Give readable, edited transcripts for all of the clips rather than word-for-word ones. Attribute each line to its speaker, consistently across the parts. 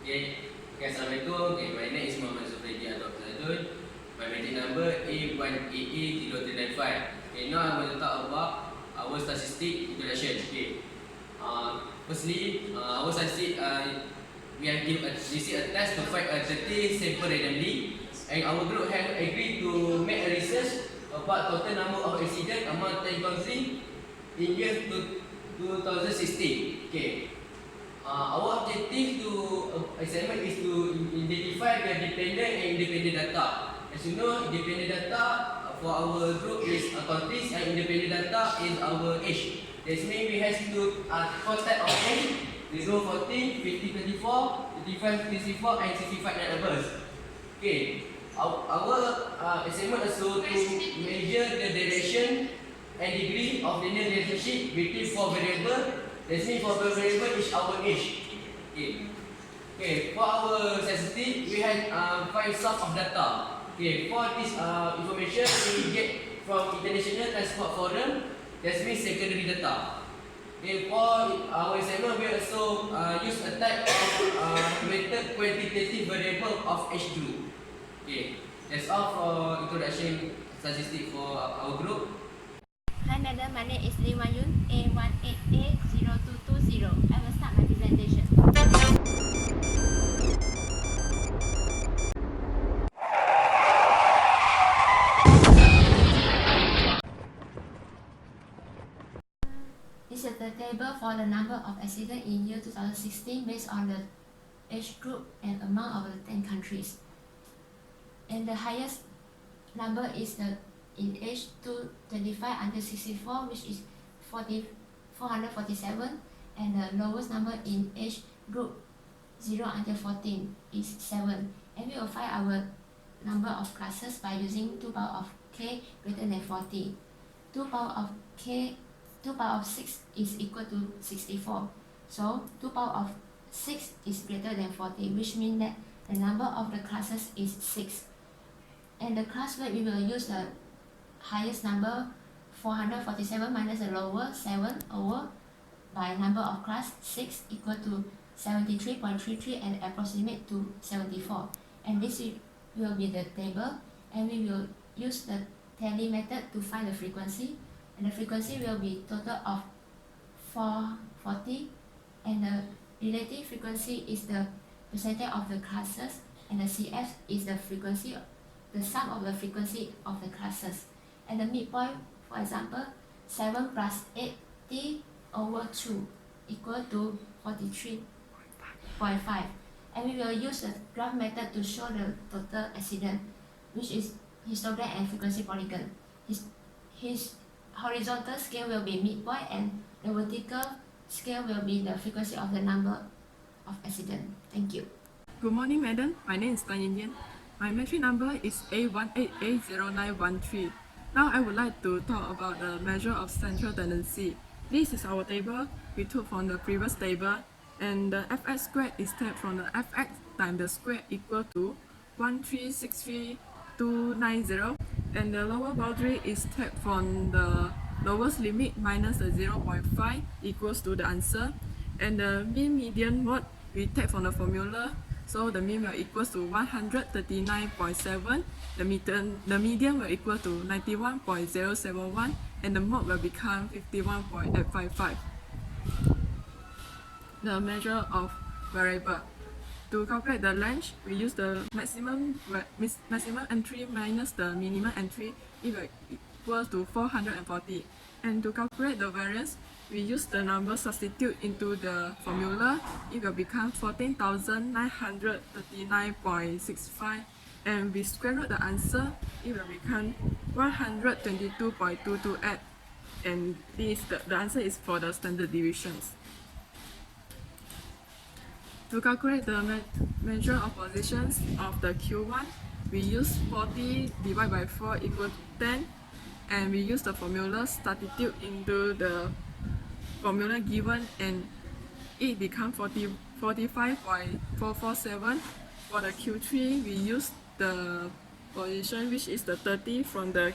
Speaker 1: Assalamualaikum. My name is Muhammad Zufredi Abdul Zadun. My meeting number A1AA0395. Now I'm going to talk about our statistic introduction. Firstly, our statistic, we have received a test to find a 30 sample randomly, and our group have agreed to make a research about total number of accidents among 10 countries in year 2016. Our objective to assignment is to identify the dependent and independent data. As you know, independent data for our group is countries, and independent data is our age. That means we have to four types of age: 0, 14, 50, 24, 55, 64, and 65 and above. Our assignment also to measure the direction and degree of linear relationship between four variables. That means for variable is our age. For our statistic, we have 5 sources of data. For this information, we get from International Transport Forum. That means secondary data. For our assignment, we also use a type of weighted quantitative variable of age group. That's all for introduction statistic for our group.
Speaker 2: Hi madam, my name is Lee Wan-Yun, A18A0220. I will start my presentation. This is the table for the number of accidents in year 2016 based on the age group and amount of the 10 countries. And the highest number is in age 25 until 64, which is 447, and the lowest number in age group 0 until 14 is 7. And we will find our number of classes by using 2 power of k greater than 40. 2 power of 6 is equal to 64. So 2 power of 6 is greater than 40, which means that the number of the classes is 6. And the class weight, we will use the highest number 447 minus the lower 7 over by number of class 6 equal to 73.33 and approximate to 74. And this will be the table, and we will use the tally method to find the frequency, and the frequency will be total of 440, and the relative frequency is the percentage of the classes, and the CF is the frequency, the sum of the frequency of the classes. And the midpoint, for example, 7 plus 80 over 2 equal to 43.5. And we will use the graph method to show the total accident, which is histogram and frequency polygon. His horizontal scale will be midpoint, and the vertical scale will be the frequency of the number of accident. Thank you.
Speaker 3: Good morning, madam. My name is Tan Yin Yin. My metric number is A18A0913. Now I would like to talk about the measure of central tendency. This is our table we took from the previous table, and the fx squared is taken from the fx times the square equal to 1363290, and the lower boundary is taken from the lowest limit minus the 0.5 equals to the answer, and the mean median mode we take from the formula. So the mean will equal to 139.7, the median will equal to 91.071, and the mode will become 51.855. The measure of variable. To calculate the length, we use the maximum entry minus the minimum entry, it will equal to 440. And to calculate the variance, we use the number substitute into the formula, it will become 14,939.65, and we square root the answer, it will become 122.228, and the answer is for the standard deviations. To calculate the measure of positions of the Q1, we use 40 divided by 4 equal to 10, and we use the formula substitute into the formula given, and it becomes 45.447. For the Q3, we use the position which is the 30 from the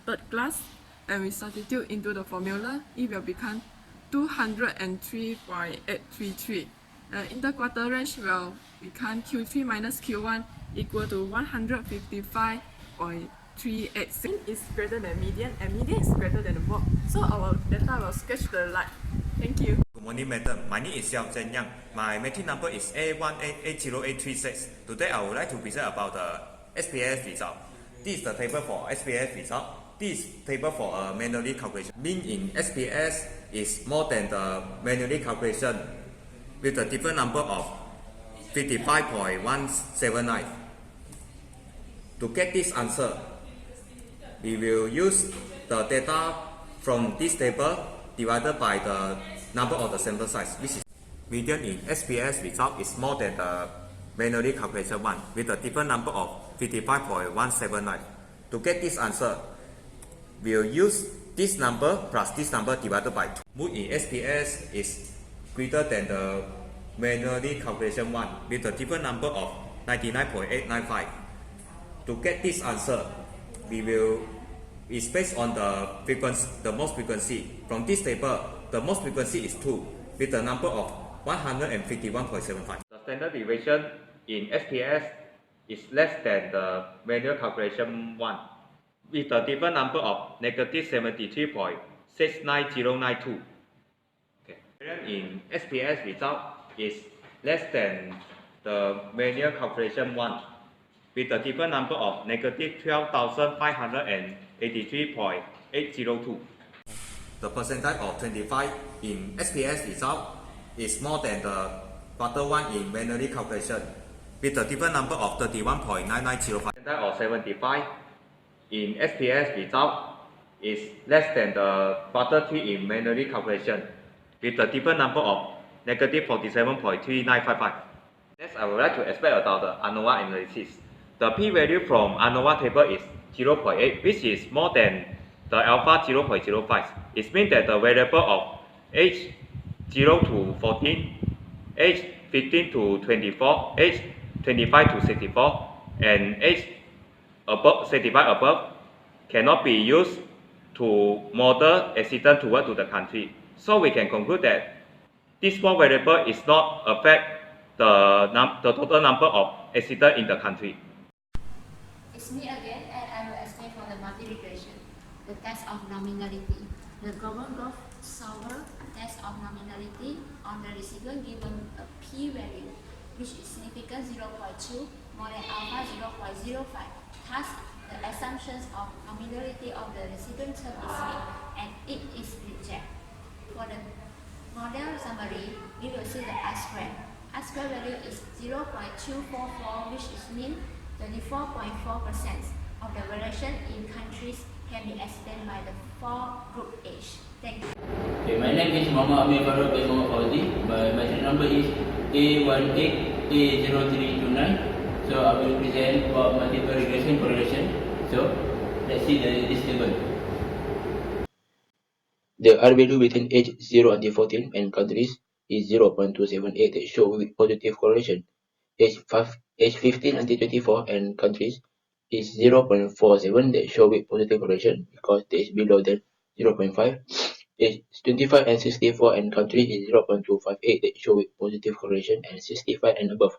Speaker 3: third class, and we substitute into the formula, it will become 203.833. Interquarter range, well, we can Q3 minus Q1 equal to 155.386 is greater than median and median is greater than the mode. So our data will sketch the line. Thank you.
Speaker 4: Good morning, madam. My name is Xiao Zhen Yang. My meeting number is A1880836. Today I would like to present about the SPS result. This is the table for SPS result. This is table for manually calculation. Mean in SPS is more than the manually calculation with a different number of 55.179. To get this answer, we will use the data from this table divided by the number of the sample size, which is median in SPS result is more than the manually calculation one with a different number of 55.179. To get this answer, we will use this number plus this number divided by 2. Mood in SPS is greater than the manually calculation one with a different number of 99.895. To get this answer, it's based on the frequency, the most frequency. From this table, the most frequency is 2 with a number of 151.75. The standard deviation in SPS is less than the manual calculation 1 with a different number of negative 73.69092. Okay. In SPS result is less than the manual calculation 1 with a different number of negative 12,583.802. The percentage of 25 in SPS result is more than the quarter 1 in manually calculation with a different number of 31.9905. Percentage of 75 in SPS result is less than the quarter 3 in manually calculation with a different number of negative 47.3955. Next, I would like to explain about the ANOVA analysis. The p-value from ANOVA table is 0.8, which is more than the alpha 0.05. It means that the variable of age 0 to 14, age 15 to 24, age 25 to 64, and age above 65 above cannot be used to model accident toward to the country. So we can conclude that this small variable is not affect the total number of accidents in the country.
Speaker 2: It's me again, and I will explain for the multi-regression, the test of nominality. The global growth solver test of nominality on the receiver given a p-value which is significant 0.2 more than alpha 0.05. Thus, the assumptions of nominality of the receiver term is made and it is rejected. For the model summary, we will see the R-square. R-square value is 0.244, which is mean 24.4% of the variation in countries can be explained by the 4 group age. Thank you.
Speaker 1: Okay, my name is Muhammad Amir Farouk bin Muhammad Fauzi. My metric number is A18A0329. So I will present about multiple regression correlation. So let's see this table.
Speaker 5: The R value between age 0 until 14 and countries is 0.278 that show with positive correlation. Age 15 until 24 and countries is 0.47 that show with positive correlation because it is below than 0.5. Age 25 and 64 and countries is 0.258 that show with positive correlation, and 65 and above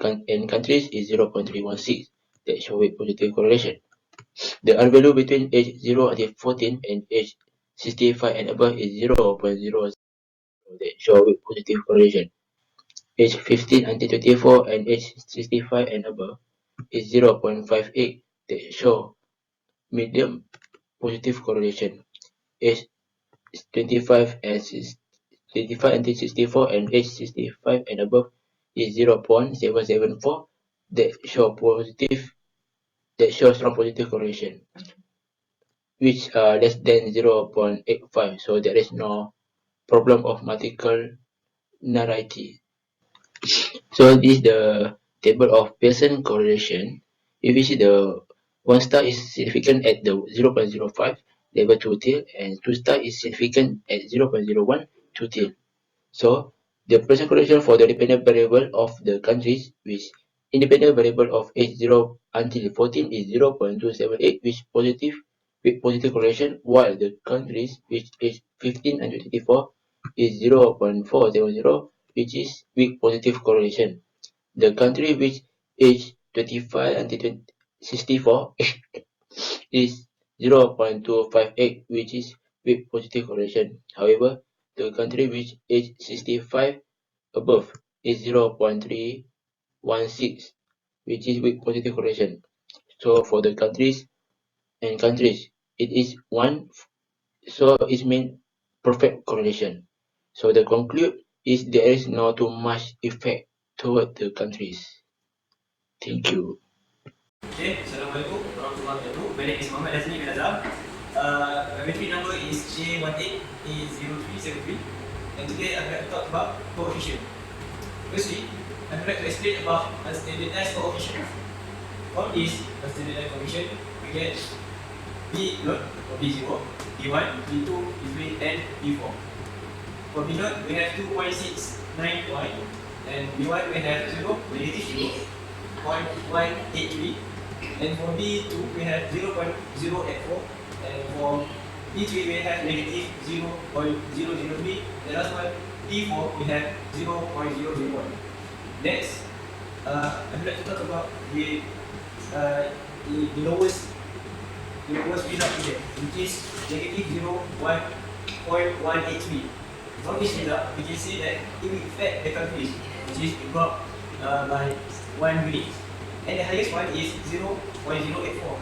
Speaker 5: and countries is 0.316 that show with positive correlation. The R value between age 0 until 14 and age 65 and above is 0.00 that show with positive correlation. Age 15 until 24 and age 65 and above is 0.58 that show medium positive correlation. Age 25 until 64 and age 65 and above is 0.774 that show strong positive correlation, which are less than 0.85, so there is no problem of multiple narrative. So this is the table of Pearson correlation. If you see the 1 star is significant at the 0.05 level 2 till, and 2 star is significant at 0.01 2 till. So the Pearson correlation for the dependent variable of the countries with independent variable of age 0 until 14 is 0.278 with positive correlation, while the countries with age 15 and 24 is 0.400 which is weak positive correlation. The country which age 25 until 64 is 0.258, which is weak positive correlation. However, the country which age 65 above is 0.316, which is weak positive correlation. So for the countries, it is 1, so it means perfect correlation. So the conclude is there is not too much effect toward the countries. Thank you.
Speaker 6: Okay, Assalamualaikum warahmatullahi wabarakatuh. My name is Muhammad Azmi bin Azam. My entry number is J18A0373, and today I'm going to talk about coefficient. Firstly, I'm going to explain about standardized coefficient. From this standardized coefficient, we get B0 or B0, B1, B2, B3, and B4. For B0, we have 2.691, and B1 we have 0, negative 0.183. And for B2 we have 0.084, and for B3 we have negative 0.003, and last one B4 we have 0.001. Next, I would like to talk about the lowest result here, which is negative 0.183. From this result, we can see that it will affect the countries, which is about by 1 unit. And the highest one is 0.084.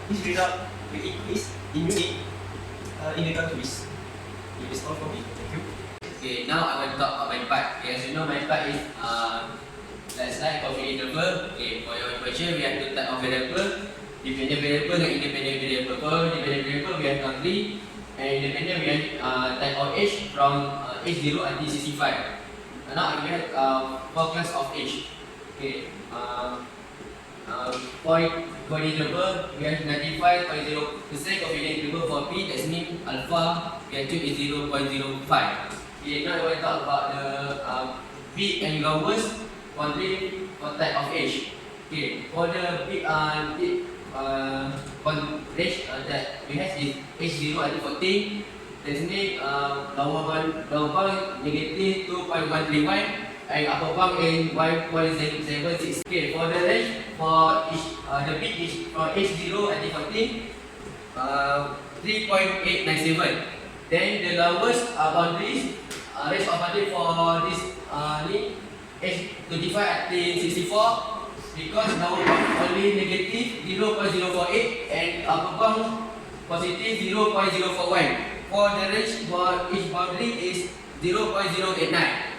Speaker 6: This result will increase in unit in the countries. It is all for me. Thank you.
Speaker 1: Okay, now I will talk about my part. Okay, as you know, my part is let's like confident interval. Okay, for your question, we have two type of variable: dependent variable and independent variable. For dependent variable, we have country, and independent we have type of age from age 0 until 65. Now we have 4 class of age. Okay, for interval, we have 95.0% confident interval for P. That means alpha we have is 0.05. Okay, now we will talk about the big and lowest country for type of age. Okay, for the big range that we have is age 0 until 14. That means lower bound negative 2.131. And upper bound in 1.076. Okay, for the range for each, the big is from age 0 until 14, 3.897. Then the lowest boundaries, range of boundary for this age 25 until 64, because lower bound only negative 0.048 and upper bound positive 0.041. For the range for each boundary is 0.089.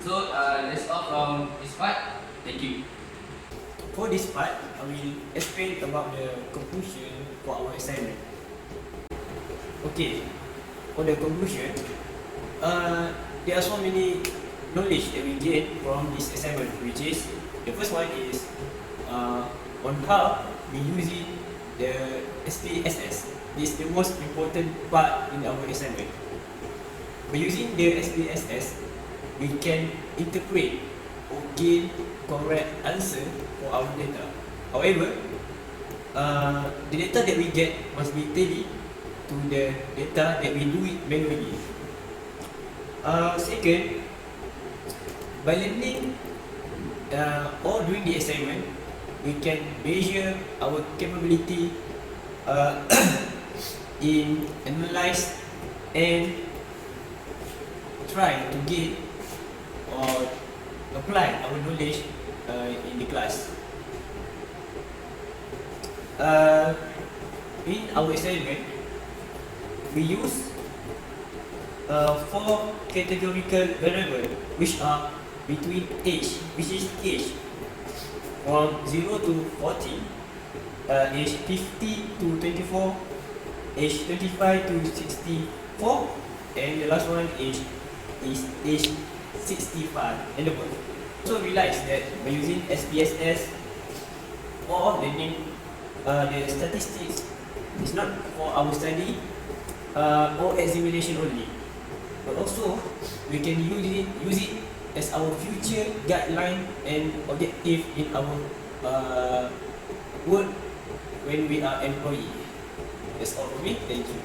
Speaker 1: So let's start from this part. Thank you.
Speaker 6: For this part, I will explain about the conclusion for our assignment. Okay, for the conclusion, there are so many knowledge that we get from this assignment, which is the first one is on how we using the SPSS. This is the most important part in our assignment. By using the SPSS, we can interpret or gain correct answer for our data. However, the data that we get must be tallied to the data that we do it manually. Second, by learning or doing the assignment, we can measure our capability in analyze and try to get or apply our knowledge in the class. In our assignment, we use 4 categorical variables which are between age, which is age from 0 to 40, age 50 to 24, age 25 to 64, and the last one is age 65 and above. So realize that by using SPSS or learning the statistics is not for our study or examination only, but also we can use it as our future guideline and objective in our work when we are employee. That's all for me. Thank you.